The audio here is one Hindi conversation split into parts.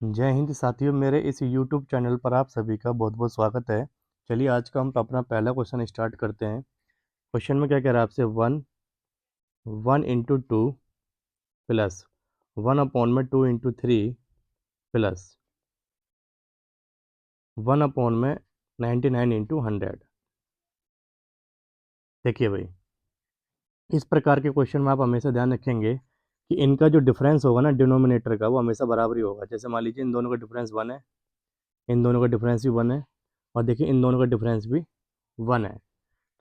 जय हिंद साथियों, मेरे इस यूट्यूब चैनल पर आप सभी का बहुत बहुत स्वागत है। चलिए आज का हम अपना पहला क्वेश्चन स्टार्ट करते हैं। क्वेश्चन में क्या कह रहा है आपसे, one one into two plus one upon में two into three plus one upon में 99 इंटू 100। देखिए भाई, इस प्रकार के क्वेश्चन में आप हमेशा ध्यान रखेंगे कि इनका जो डिफरेंस होगा ना डिनोमिनेटर का, वो हमेशा बराबर ही होगा। जैसे मान लीजिए इन दोनों का डिफरेंस वन है, इन दोनों का डिफरेंस भी वन है, और देखिए इन दोनों का डिफरेंस भी वन है।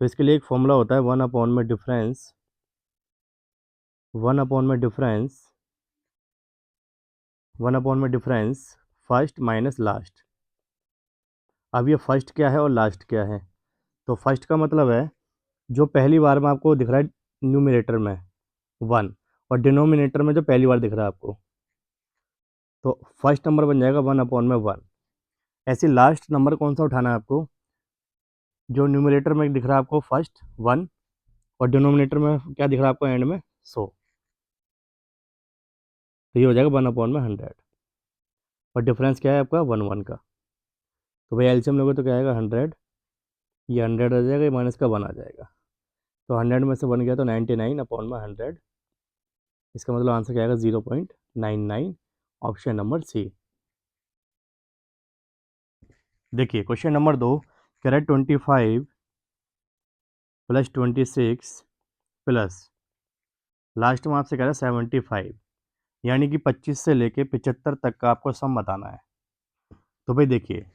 तो इसके लिए एक फॉर्मूला होता है, वन अपॉन में डिफरेंस फर्स्ट माइनस लास्ट। अब ये फर्स्ट क्या है और लास्ट क्या है? तो फर्स्ट का मतलब है जो पहली बार में आपको दिख रहा है न्यूमरेटर में वन, और डिनोमिनेटर में जो पहली बार दिख रहा है आपको, तो फर्स्ट नंबर बन जाएगा वन अपॉन में वन। ऐसे लास्ट नंबर कौन सा उठाना है आपको? जो न्यूमरेटर में दिख रहा है आपको फर्स्ट वन, और डिनोमिनेटर में क्या दिख रहा है आपको एंड में 100। तो ये हो जाएगा वन अपॉन में 100, और डिफरेंस क्या है आपका वन वन का। तो भाई एलसीएम लोगे तो क्या आएगा 100, ये 100 आ जाएगा, ये माइनस का वन आ जाएगा। तो 100 में से वन गया तो 99 अपॉन में 100। इसका मतलब आंसर क्या आएगा 0.99, ऑप्शन नंबर सी। देखिए क्वेश्चन नंबर 2 कह रहा है 25 प्लस 26 प्लस लास्ट में आपसे कह रहा है 75, यानी कि 25 से लेके 75 तक का आपको सम बताना है। तो भाई देखिए,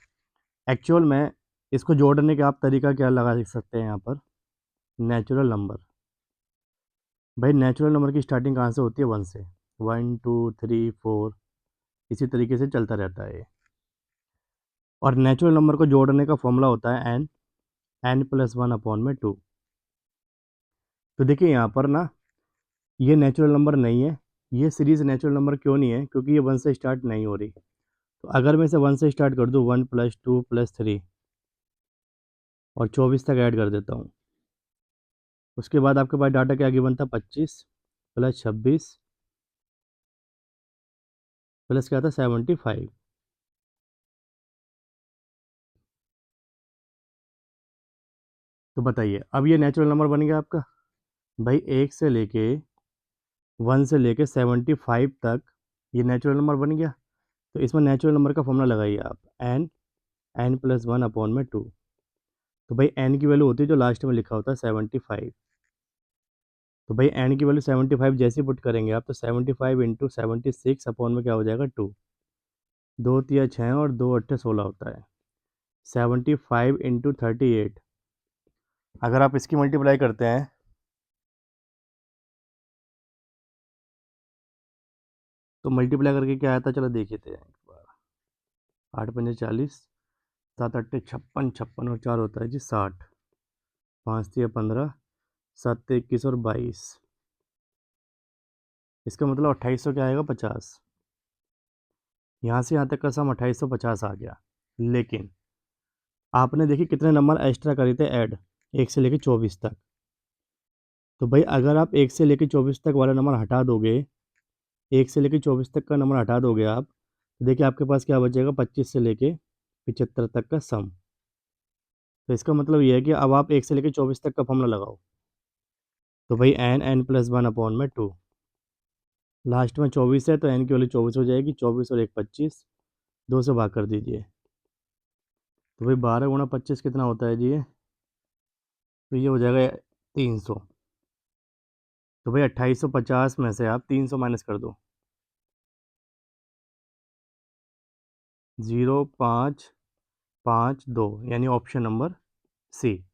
एक्चुअल में इसको जोड़ने का आप तरीका क्या लगा सकते हैं यहाँ पर, नेचुरल नंबर। भाई नेचुरल नंबर की स्टार्टिंग कहाँ से होती है? वन से। वन टू थ्री फोर, इसी तरीके से चलता रहता है ये। और नेचुरल नंबर को जोड़ने का फॉर्मूला होता है n, n plus one upon में टू। तो देखिए यहाँ पर ना, ये नेचुरल नंबर नहीं है। ये सीरीज़ नेचुरल नंबर क्यों नहीं है? क्योंकि ये वन से स्टार्ट नहीं हो रही। तो अगर मैं इसे वन से स्टार्ट कर दूँ, one plus two plus three और 24 तक ऐड कर देता हूँ। उसके बाद आपके पास डाटा क्या गिवन था? 25 प्लस 26 प्लस क्या था? 75। तो बताइए अब ये नेचुरल नंबर बन गया आपका। भाई एक से लेके वन से लेके 75 तक ये नेचुरल नंबर बन गया। तो इसमें नेचुरल नंबर का फॉर्मूला लगाइए आप, n, n plus one upon में टू। तो भाई एन की वैल्यू होती है जो लास्ट में लिखा होता है 75। तो भाई एन की वैल्यू 75 जैसे पुट करेंगे आप, तो 75 इंटू 76 अपॉन में क्या हो जाएगा? टू। दो तिया छः और दो अट्ठे 16 होता है। 75 इंटू 38, अगर आप इसकी मल्टीप्लाई करते हैं तो मल्टीप्लाई करके क्या आता है, चलो देख लेते हैं एक बार। आठ पंजे 40, सात अट्ठे 56, 56 और चार होता है जी 60, पाँच तिया 15, सात तिया 21 और 22। इसका मतलब 2800 क्या आएगा? 50। यहाँ से यहाँ तक का सम 2850 आ गया। लेकिन आपने देखिए कितने नंबर एक्स्ट्रा करे थे ऐड, एक से लेके 24 तक। तो भाई अगर आप एक से लेके 24 तक वाला नंबर हटा दोगे, एक से लेके 24 तक का नंबर हटा दोगे आप, तो देखिए आपके पास क्या बचेगा? 25 से लेके 75 तक का सम। तो इसका मतलब ये है कि अब आप एक से लेके 24 तक का फॉर्मूला लगाओ। तो भाई n, n plus one upon में टू, लास्ट में 24 है तो एन की वैल्यू 24 हो जाएगी। 24 और एक 25, दो से भाग कर दीजिए। तो भाई 12 गुणा 25 कितना होता है जी ये? तो ये हो जाएगा 300। तो भाई 2850 में से आप 300 माइनस कर दो, 0552, यानी ऑप्शन नंबर सी।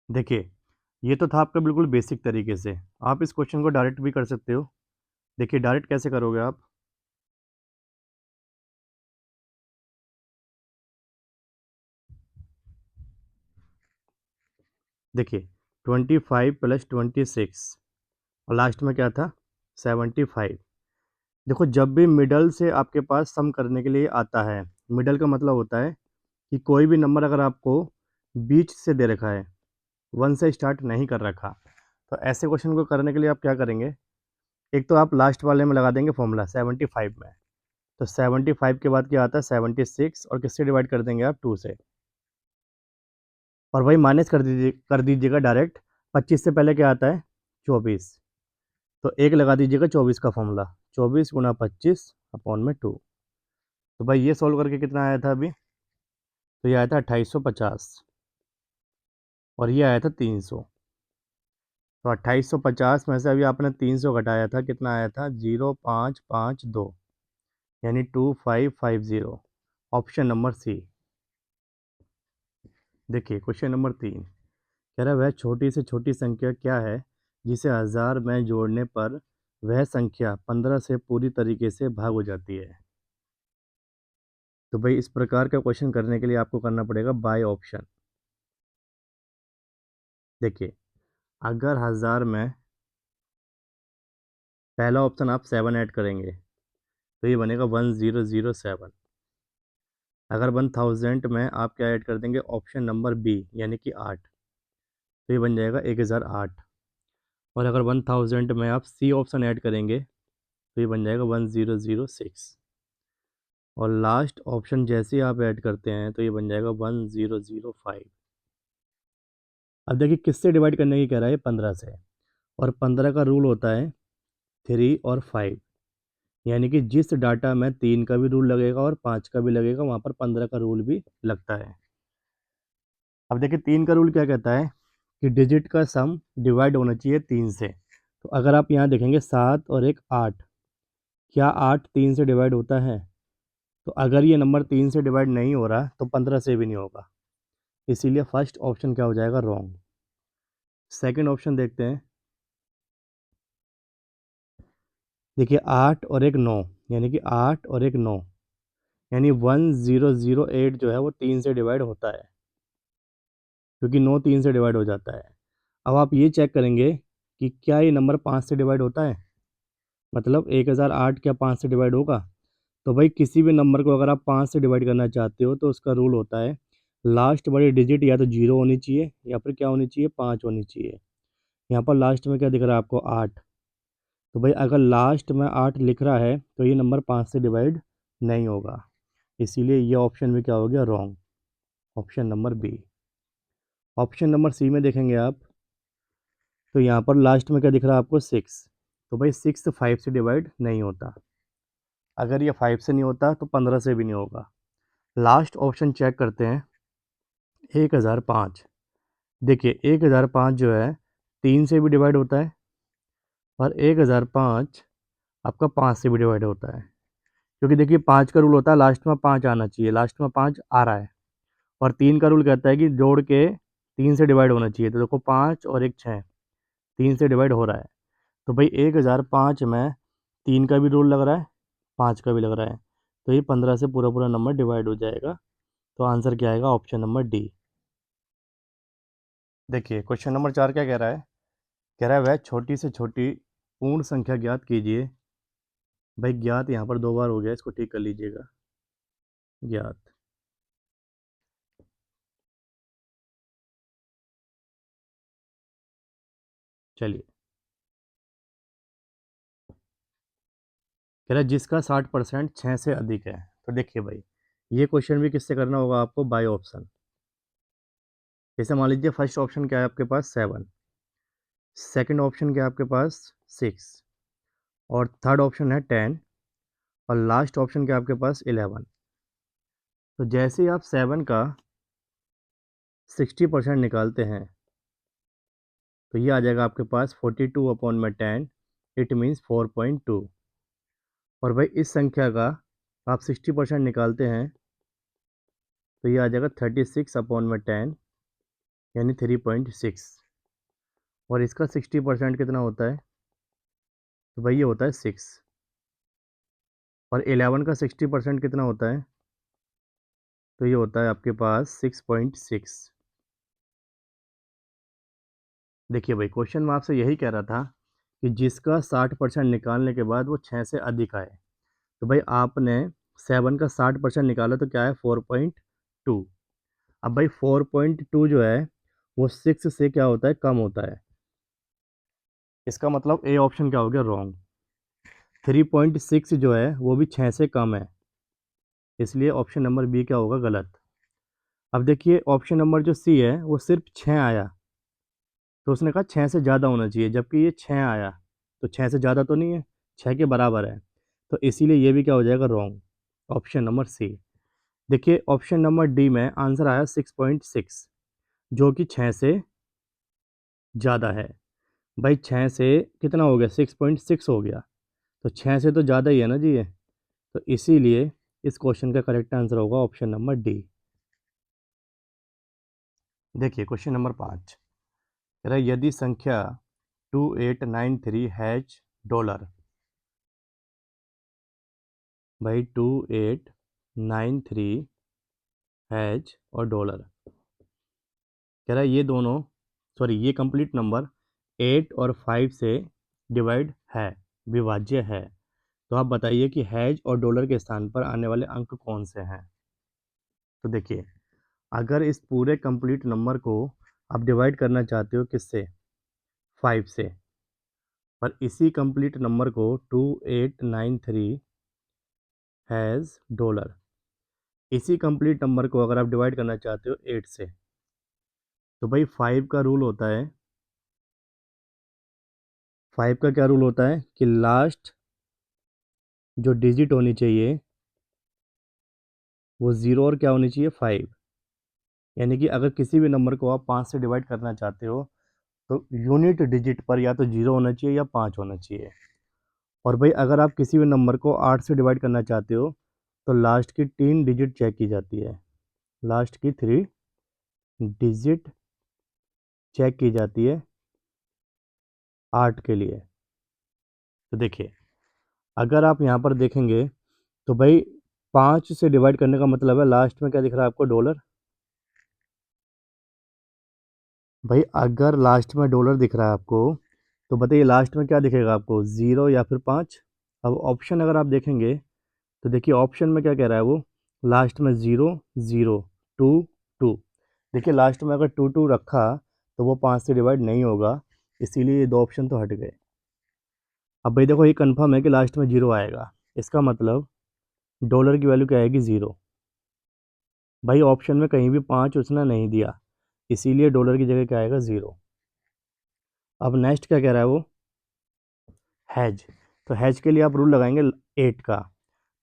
देखिए ये तो था आपका बिल्कुल बेसिक तरीके से। आप इस क्वेश्चन को डायरेक्ट भी कर सकते हो। देखिए डायरेक्ट कैसे करोगे आप? देखिए 25 प्लस 26 और लास्ट में क्या था? 75। देखो जब भी मिडल से आपके पास सम करने के लिए आता है, मिडल का मतलब होता है कि कोई भी नंबर अगर आपको बीच से दे रखा है, वन से स्टार्ट नहीं कर रखा, तो ऐसे क्वेश्चन को करने के लिए आप क्या करेंगे? एक तो आप लास्ट वाले में लगा देंगे फॉर्मूला 75 में, तो 75 के बाद क्या आता है 76, और किससे डिवाइड कर देंगे आप 2 से, और वही माइनस कर दीजिएगा डायरेक्ट। 25 से पहले क्या आता है 24, तो एक लगा दीजिएगा 24 का फॉर्मूला, 24 गुना 25 अपॉन में 2। तो भाई ये सॉल्व करके कितना आया था अभी, तो ये आया था 2850, और ये आया था 300। तो 2850 में से अभी आपने 300 घटाया था, कितना आया था 0552, यानी 2550। Option number C. देखिए क्वेश्चन नंबर 3 कह रहा है वह छोटी से छोटी संख्या क्या है जिसे 1000 में जोड़ने पर वह संख्या 15 से पूरी तरीके से भाग हो जाती है। तो भाई इस प्रकार का क्वेश्चन करने के लिए आपको करना पड़ेगा बाय ऑप्शन। देखिए अगर 1000 में पहला ऑप्शन आप 7 ऐड करेंगे तो ये बनेगा 1007। अगर 1000 में आप क्या ऐड कर देंगे ऑप्शन नंबर बी यानी कि 8, तो ये बन जाएगा 1008। और अगर 1000 में आप सी ऑप्शन ऐड करेंगे तो ये बन जाएगा 1006। और लास्ट ऑप्शन जैसे ही आप ऐड करते हैं तो ये बन जाएगा 1005। अब देखिए किससे डिवाइड करने की कह रहा है 15 से, और 15 का रूल होता है 3 और 5, यानी कि जिस डाटा में 3 का भी रूल लगेगा और 5 का भी लगेगा वहाँ पर 15 का रूल भी लगता है। अब देखिए 3 का रूल क्या कहता है कि डिजिट का सम डिवाइड होना चाहिए 3 से। तो अगर आप यहाँ देखेंगे 7 और एक 8, क्या 8 3 से डिवाइड होता है? तो अगर ये नंबर 3 से डिवाइड नहीं हो रहा तो 15 से भी नहीं होगा, इसीलिए फर्स्ट ऑप्शन क्या हो जाएगा रॉन्ग। सेकंड ऑप्शन देखते हैं। देखिए 8 और एक 9, यानी कि 8 और एक 9, यानी 1008 जो है वो 3 से डिवाइड होता है, क्योंकि 9 3 से डिवाइड हो जाता है। अब आप ये चेक करेंगे कि क्या ये नंबर 5 से डिवाइड होता है, मतलब 1008 क्या 5 से डिवाइड होगा? तो भाई किसी भी नंबर को अगर आप 5 से डिवाइड करना चाहते हो तो उसका रूल होता है लास्ट बड़ी डिजिट या तो 0 होनी चाहिए या फिर क्या होनी चाहिए 5 होनी चाहिए। यहाँ पर लास्ट में क्या दिख रहा है आपको 8, तो भाई अगर लास्ट में 8 लिख रहा है तो ये नंबर 5 से डिवाइड नहीं होगा, इसीलिए ये ऑप्शन भी क्या हो गया wrong. Option number B. Option number C में देखेंगे आप, तो यहाँ पर लास्ट में क्या दिख रहा है आपको 6, तो भाई 6 5 से डिवाइड नहीं होता। अगर ये 5 से नहीं होता तो 15 से भी नहीं होगा। लास्ट ऑप्शन चेक करते हैं 1005। देखिए 1005 जो है 3 से भी डिवाइड होता है, और 1005 आपका 5 से भी डिवाइड होता है, क्योंकि देखिए 5 का रूल होता है लास्ट में 5 आना चाहिए, लास्ट में 5 आ रहा है। और 3 का रूल कहता है कि जोड़ के 3 से डिवाइड होना चाहिए, तो देखो 5 और एक 6, 3 से डिवाइड हो रहा है। तो भाई 1005 में 3 का भी रूल लग रहा है, 5 का भी लग रहा है, तो ये 15 से पूरा पूरा नंबर डिवाइड हो जाएगा। तो आंसर क्या आएगा ऑप्शन नंबर डी। देखिए क्वेश्चन नंबर 4 क्या कह रहा है, कह रहा है वह छोटी से छोटी पूर्ण संख्या ज्ञात कीजिए। भाई ज्ञात यहाँ पर 2 बार हो गया, इसको ठीक कर लीजिएगा। ज्ञात, चलिए कह रहा है जिसका 60% 6 से अधिक है। तो देखिए भाई ये क्वेश्चन भी किससे करना होगा आपको बाय ऑप्शन। जैसे मान लीजिए फर्स्ट ऑप्शन क्या है आपके पास 7, सेकंड ऑप्शन क्या है आपके पास 6, और थर्ड ऑप्शन है 10, और लास्ट ऑप्शन क्या है आपके पास 11। तो जैसे ही आप 7 का 60% निकालते हैं तो ये आ जाएगा आपके पास 42 अपॉन में 10, इट मीन्स 4.2। और भाई इस संख्या का आप 60% निकालते हैं तो ये आ जाएगा 36 अपॉन में 10, यानी 3.6। और इसका 60% कितना होता है, तो भाई ये होता है 6। और 11 का 60% कितना होता है, तो ये होता है आपके पास 6.6। देखिए भाई क्वेश्चन में आपसे यही कह रहा था कि जिसका 60% निकालने के बाद वो 6 से अधिक आए। तो भाई आपने 7 का 60% निकाला तो क्या है 4.2। अब भाई 4.2 जो है वो 6 से क्या होता है कम होता है, इसका मतलब ए ऑप्शन क्या हो गया रॉन्ग। 3.6 जो है वो भी 6 से कम है, इसलिए ऑप्शन नंबर बी क्या होगा, गलत। अब देखिए ऑप्शन नंबर जो सी है वो सिर्फ 6 आया, तो उसने कहा 6 से ज़्यादा होना चाहिए, जबकि ये 6 आया, तो 6 से ज़्यादा तो नहीं है, 6 के बराबर है, तो इसीलिए ये भी क्या हो जाएगा, रॉन्ग, ऑप्शन नंबर सी। देखिए ऑप्शन नंबर डी में आंसर आया 6.6, जो कि 6 से ज़्यादा है। भाई 6 से कितना हो गया, 6.6 हो गया, तो 6 से तो ज़्यादा ही है ना जी ये, तो इसीलिए इस क्वेश्चन का करेक्ट आंसर होगा ऑप्शन नंबर डी। देखिए क्वेश्चन नंबर 5 कह रहा है यदि संख्या 2893 हैज डॉलर, भाई 2893 हैज और डॉलर, कह रहा है ये दोनों, सॉरी ये कंप्लीट नंबर 8 और 5 से डिवाइड है, विभाज्य है, तो आप बताइए कि हैज और डॉलर के स्थान पर आने वाले अंक कौन से हैं। तो देखिए अगर इस पूरे कंप्लीट नंबर को आप डिवाइड करना चाहते हो किससे, 5 से, और इसी कंप्लीट नंबर को 2893 हैज़ डॉलर, इसी कंप्लीट नंबर को अगर आप डिवाइड करना चाहते हो 8 से, तो भाई 5 का रूल होता है, 5 का क्या रूल होता है कि लास्ट जो डिजिट होनी चाहिए वो ज़ीरो और क्या होनी चाहिए, 5, यानी कि अगर किसी भी नंबर को आप 5 से डिवाइड करना चाहते हो तो यूनिट डिजिट पर या तो जीरो होना चाहिए या 5 होना चाहिए। और भाई अगर आप किसी भी नंबर को 8 से डिवाइड करना चाहते हो तो लास्ट की 3 डिजिट चेक की जाती है, लास्ट की 3 डिजिट चेक की जाती है 8 के लिए। तो देखिए अगर आप यहाँ पर देखेंगे तो भाई 5 से डिवाइड करने का मतलब है लास्ट में क्या दिख रहा है आपको, डॉलर। भाई अगर लास्ट में डॉलर दिख रहा है आपको तो बताइए लास्ट में क्या दिखेगा आपको, ज़ीरो या फिर 5। अब ऑप्शन अगर आप देखेंगे तो देखिए ऑप्शन में क्या कह रहा है वो, लास्ट में ज़ीरो ज़ीरो, टू टू, देखिए लास्ट में अगर टू टू रखा तो वो 5 से डिवाइड नहीं होगा, इसीलिए ये दो ऑप्शन तो हट गए। अब भाई देखो ये कंफर्म है कि लास्ट में जीरो आएगा, इसका मतलब डॉलर की वैल्यू क्या आएगी, ज़ीरो। भाई ऑप्शन में कहीं भी 5 उसने नहीं दिया, इसीलिए डॉलर की जगह क्या आएगा, ज़ीरो। अब नेक्स्ट क्या कह रहा है वो, हैज, तो हैज के लिए आप रूल लगाएंगे 8 का,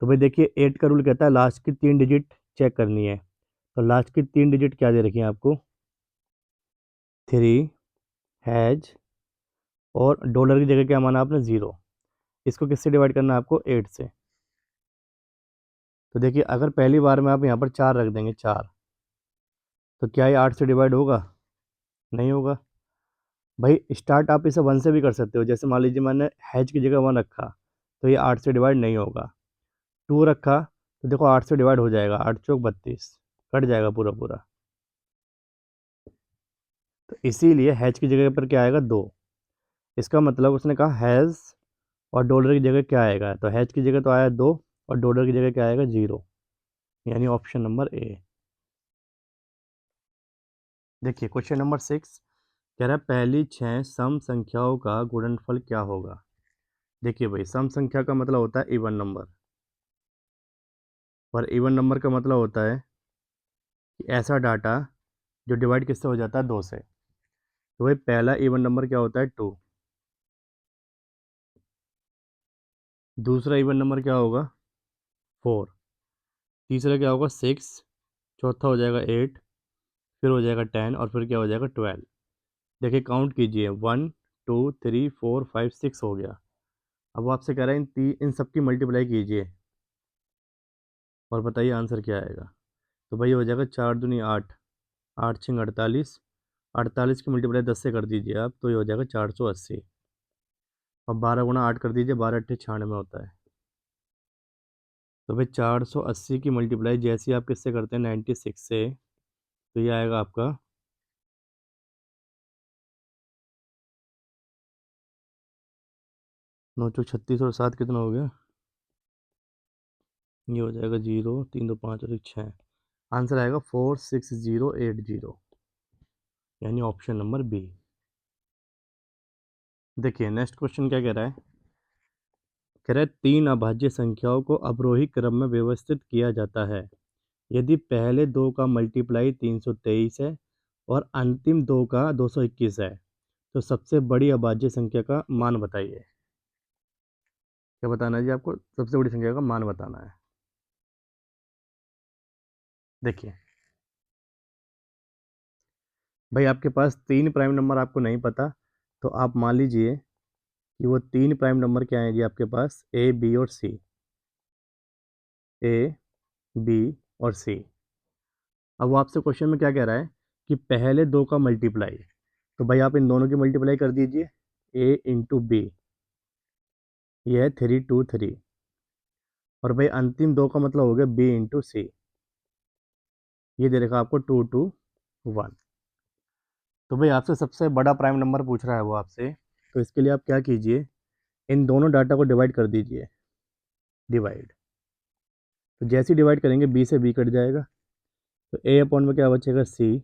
तो भाई देखिए 8 का रूल कहता है लास्ट की 3 डिजिट चेक करनी है, तो लास्ट की 3 डिजिट क्या दे रखी है आपको, 3, हैज, और डॉलर की जगह क्या माना आपने, ज़ीरो। इसको किससे डिवाइड करना है आपको, 8 से। तो देखिए अगर पहली बार में आप यहाँ पर 4 रख देंगे, 4, तो क्या ये 8 से डिवाइड होगा, नहीं होगा। भाई स्टार्ट आप इसे 1 से भी कर सकते हो, जैसे मान लीजिए मैंने हैज की जगह 1 रखा तो ये 8 से डिवाइड नहीं होगा, 2 रखा तो देखो 8 से डिवाइड हो जाएगा, 8 चौक 32, कट जाएगा पूरा पूरा, तो इसीलिए हैज की जगह पर क्या आएगा, 2। इसका मतलब उसने कहा हैज़ और डॉलर की जगह क्या आएगा, तो हैज की जगह तो आया 2 और डॉलर की जगह क्या आएगा, 0, यानी ऑप्शन नंबर ए। देखिए क्वेश्चन नंबर 6 कह रहा है पहली 6 सम संख्याओं का गुणनफल क्या होगा। देखिए भाई सम संख्या का मतलब होता है इवन नंबर, और इवन नंबर का मतलब होता है कि ऐसा डाटा जो डिवाइड किससे हो जाता है, 2 से। तो भाई पहला इवन नंबर क्या होता है, 2, दूसरा इवन नंबर क्या होगा, 4, तीसरा क्या होगा, 6, चौथा हो जाएगा 8, फिर हो जाएगा 10 और फिर क्या हो जाएगा, 12। देखिए काउंट कीजिए, 1 2 3 4 5 6 हो गया। अब वो आपसे कह रहा है इन सब की मल्टीप्लाई कीजिए और बताइए आंसर क्या आएगा। तो भाई हो जाएगा 4 दूनी 8, 8 छंग 48, 48 की मल्टीप्लाई 10 से कर दीजिए आप, तो ये हो जाएगा 480। और 12 गुणा 8 कर दीजिए, 12 अट्ठे 96 होता है। तो भाई 480 की मल्टीप्लाई जैसे ही आप किससे करते हैं, 96 से, तो ये आएगा आपका 9 चौक 36 और 7 कितना हो गया, ये हो जाएगा 0, 3 2 5 और 1 6, आंसर आएगा 46080, यानी ऑप्शन नंबर बी। देखिए नेक्स्ट क्वेश्चन क्या कह रहा है, कह रहे 3 अभाज्य संख्याओं को अवरोही क्रम में व्यवस्थित किया जाता है। यदि पहले 2 का मल्टीप्लाई 323 है और अंतिम 2 का 221 है, तो सबसे बड़ी अभाज्य संख्या का मान बताइए। क्या बताना है जी आपको? सबसे बड़ी संख्या का मान बताना है। देखिए भाई, आपके पास 3 प्राइम नंबर आपको नहीं पता, तो आप मान लीजिए कि वो 3 प्राइम नंबर क्या हैं जी आपके पास, ए, बी और सी। ए, बी और सी। अब वो आपसे क्वेश्चन में क्या कह रहा है कि पहले 2 का मल्टीप्लाई, तो भाई आप इन दोनों की मल्टीप्लाई कर दीजिए। ए इंटू बी, ये है 323। और भाई अंतिम 2 का मतलब हो गया बी इंटू सी, ये दे रखा आपको 221। तो भाई आपसे सबसे बड़ा प्राइम नंबर पूछ रहा है वो आपसे, तो इसके लिए आप क्या कीजिए, इन दोनों डाटा को डिवाइड कर दीजिए। डिवाइड, तो जैसे ही डिवाइड करेंगे बी से बी कट जाएगा, तो ए अपॉन में क्या बचेगा, सी।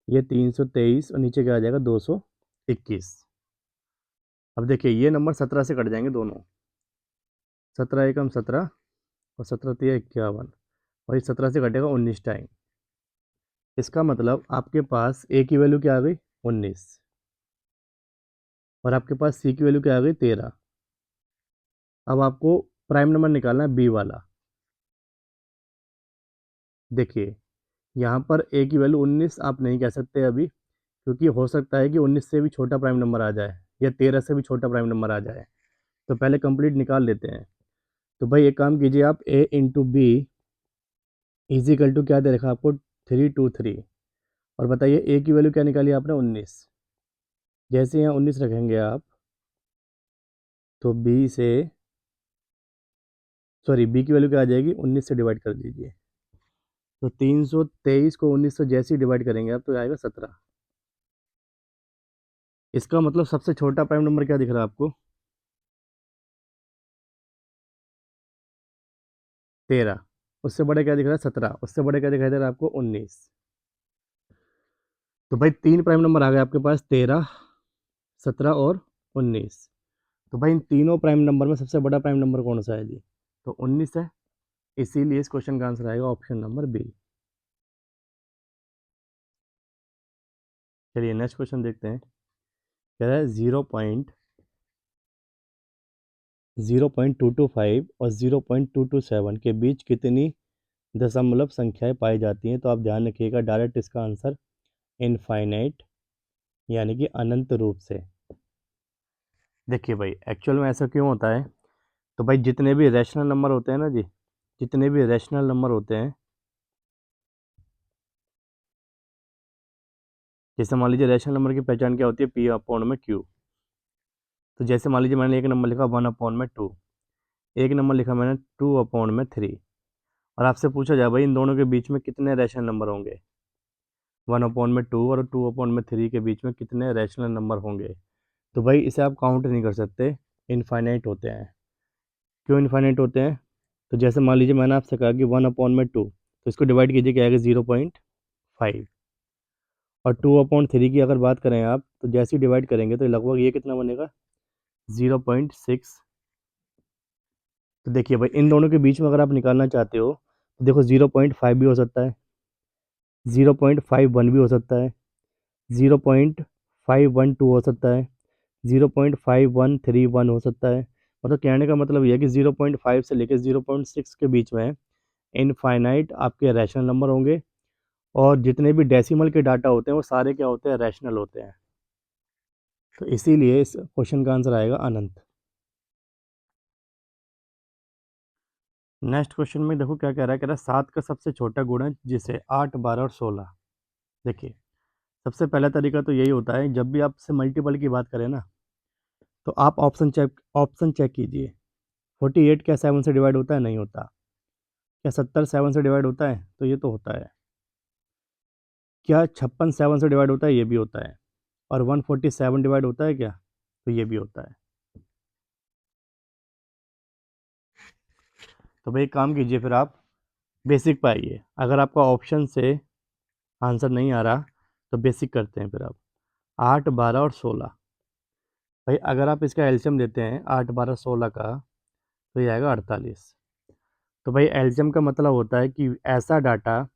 ये 323 और नीचे क्या आ जाएगा, 221। अब देखिए ये नंबर 17 से कट जाएंगे दोनों। 17 एकम 17 और 17 तिया 51, और ये 17 से कटेगा 19 टाइम। इसका मतलब आपके पास ए की वैल्यू क्या आ गई, 19, और आपके पास सी की वैल्यू क्या आ गई, 13। अब आपको प्राइम नंबर निकालना है बी वाला। देखिए यहाँ पर ए की वैल्यू 19 आप नहीं कह सकते अभी, क्योंकि हो सकता है कि 19 से भी छोटा प्राइम नंबर आ जाए या 13 से भी छोटा प्राइम नंबर आ जाए। तो पहले कंप्लीट निकाल लेते हैं। तो भाई एक काम कीजिए आप, ए इंटू बी इजिकल टू क्या दे रखा आपको, 323। और बताइए ए की वैल्यू क्या निकाली आपने, 19। जैसे यहाँ 19 रखेंगे आप, तो बी से, सॉरी बी की वैल्यू क्या आ जाएगी, 19 से डिवाइड कर दीजिए। तो 323 को 19 से जैसे ही डिवाइड करेंगे आप, तो आएगा 17। इसका मतलब सबसे छोटा प्राइम नंबर क्या दिख रहा है आपको, 13। उससे बड़े क्या दिख रहा है, 17। उससे बड़े क्या दिखाई दे रहा है आपको, 19। तो भाई 3 प्राइम नंबर आ गए आपके पास, 13, 17 और 19। तो भाई इन तीनों प्राइम नंबर में सबसे बड़ा प्राइम नंबर कौन सा है जी, तो 19 है। इसीलिए इस क्वेश्चन का आंसर आएगा ऑप्शन नंबर बी। चलिए नेक्स्ट क्वेश्चन देखते हैं। कह रहा है 0.225 और 0.227 के बीच कितनी दशमलव संख्याएं पाई जाती हैं। तो आप ध्यान रखिएगा, डायरेक्ट इसका आंसर इनफाइनाइट, यानी कि अनंत रूप से। देखिए भाई एक्चुअल में ऐसा क्यों होता है, तो भाई जितने भी रैशनल नंबर होते हैं ना जी, जितने भी रैशनल नंबर होते हैं, जैसे मान लीजिए रैशनल नंबर की पहचान क्या होती है, पी अपॉन में क्यू। तो जैसे मान लीजिए मैंने एक नंबर लिखा 1 अपॉन में 2, एक नंबर लिखा मैंने 2 अपॉन में 3, और आपसे पूछा जाए भाई इन दोनों के बीच में कितने रैशनल नंबर होंगे, 1 अपॉन में 2 और 2 अपॉन में 3 के बीच में कितने रैशनल नंबर होंगे। तो भाई इसे आप काउंट नहीं कर सकते, इनफाइनाइट होते हैं। क्यों इनफाइनाइट होते हैं, तो जैसे मान लीजिए मैंने आपसे कहा कि 1 अपॉन में 2, तो इसको डिवाइड कीजिए, क्या आएगा, 0.5। और 2 अपॉन 3 की अगर बात करें आप, तो जैसे ही डिवाइड करेंगे तो लगभग ये कितना बनेगा, 0.6। तो देखिए भाई इन दोनों के बीच में अगर आप निकालना चाहते हो, तो देखो 0.5 भी हो सकता है, 0.51 भी हो सकता है, 0.512 हो सकता है, 0.5131 हो सकता है। मतलब कहने का मतलब यह है कि 0.5 से लेकर 0.6 के बीच में इनफाइनाइट आपके रैशनल नंबर होंगे, और जितने भी डेसिमल के डाटा होते हैं वो सारे क्या होते हैं, रैशनल होते हैं। तो इसीलिए इस क्वेश्चन का आंसर आएगा अनंत। नेक्स्ट क्वेश्चन में देखो क्या कह रहा है 7 का सबसे छोटा गुणज जिसे 8, 12 और 16। देखिए सबसे पहला तरीका तो यही होता है, जब भी आपसे मल्टीपल की बात करें ना, तो आप ऑप्शन चेक कीजिए। 48 क्या 7 से डिवाइड होता है, नहीं होता। क्या 70 7 से डिवाइड होता है, तो ये तो होता है। क्या 56 7 से डिवाइड होता है, ये भी होता है। और 147 डिवाइड होता है क्या, तो ये भी होता है। तो भाई एक काम कीजिए, फिर आप बेसिक पे आइए। अगर आपका ऑप्शन से आंसर नहीं आ रहा, तो बेसिक करते हैं फिर आप। 8, 12 और 16। भाई अगर आप इसका एलसीएम लेते हैं 8, 12, 16 का, तो ये आएगा 48। तो भाई एलसीएम का मतलब होता है कि ऐसा डाटा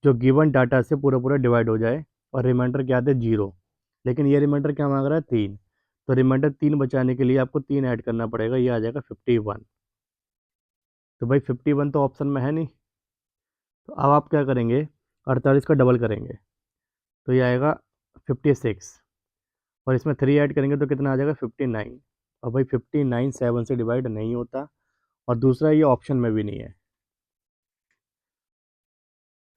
जो गिवन डाटा से पूरा पूरा डिवाइड हो जाए और रिमाइंडर क्या आता है 0। लेकिन ये रिमाइंडर क्या मांग रहा है 3। तो रिमाइंडर 3 बचाने के लिए आपको 3 ऐड करना पड़ेगा, ये आ जाएगा 51। तो भाई 51 तो ऑप्शन में है नहीं, तो अब आप क्या करेंगे, 48 का डबल करेंगे तो ये आएगा 56, और इसमें 3 ऐड करेंगे तो कितना आ जाएगा 59। और भाई 59 7 से डिवाइड नहीं होता, और दूसरा ये ऑप्शन में भी नहीं है।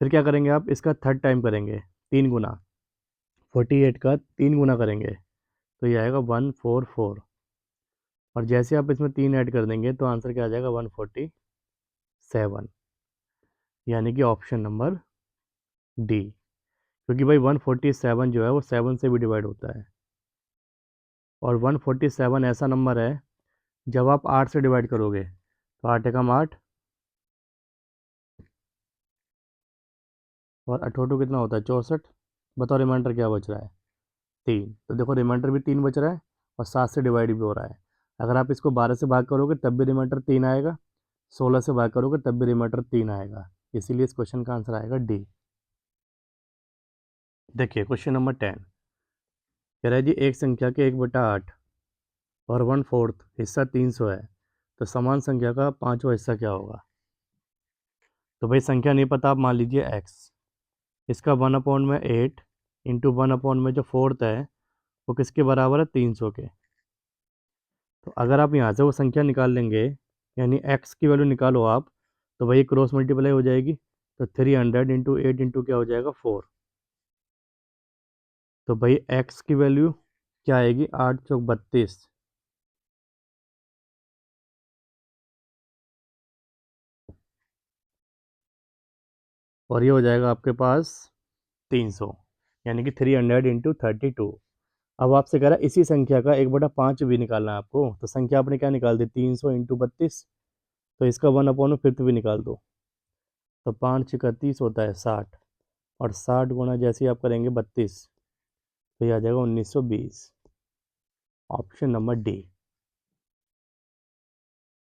फिर क्या करेंगे आप, इसका थर्ड टाइम करेंगे, 3 गुना, 48 का 3 गुना करेंगे तो ये आएगा 144। और जैसे आप इसमें 3 ऐड कर देंगे तो आंसर क्या आ जाएगा 147, यानी कि ऑप्शन नंबर डी। क्योंकि भाई 147 जो है वो 7 से भी डिवाइड होता है, और 147 ऐसा नंबर है जब आप 8 से डिवाइड करोगे तो 8 एकम 8, और 8 कितना होता है 64। बताओ रिमाइंडर क्या बच रहा है 3। तो देखो रिमाइंडर भी 3 बच रहा है और 7 से डिवाइड भी हो रहा है। अगर आप इसको 12 से भाग करोगे तब भी रिमाइंडर 3 आएगा, 16 से भाग करोगे तब भी रिमाइंडर 3 आएगा, इसीलिए इस क्वेश्चन का आंसर आएगा डी। देखिए क्वेश्चन नंबर 10 कह रहा है जी एक संख्या के 1/8 और 1/4 हिस्सा 300 है, तो समान संख्या का पाँचवा हिस्सा क्या होगा। तो भाई संख्या नहीं पता, आप मान लीजिए एक्स, इसका 1/8 इंटू 1 में जो फोर्थ है वो किसके बराबर है 300 के। तो अगर आप यहाँ से वो संख्या निकाल लेंगे, यानी एक्स की वैल्यू निकालो आप, तो भाई क्रॉस मल्टीप्लाई हो जाएगी। तो 300 इंटू 8 इंटू क्या हो जाएगा 4। तो भाई एक्स की वैल्यू क्या आएगी 8 चौक 32, और ये हो जाएगा आपके पास 300, यानी कि 300 इंटू 32। अब आपसे कह रहा है इसी संख्या का 1/5 भी निकालना है आपको, तो संख्या आपने क्या निकाल दी 300 इंटू 32, तो इसका 1/5 भी निकाल दो। तो 5 × 30 होता है 60, और 60 गुना जैसे ही आप करेंगे 32, तो ये आ जाएगा 1920, ऑप्शन नंबर डी।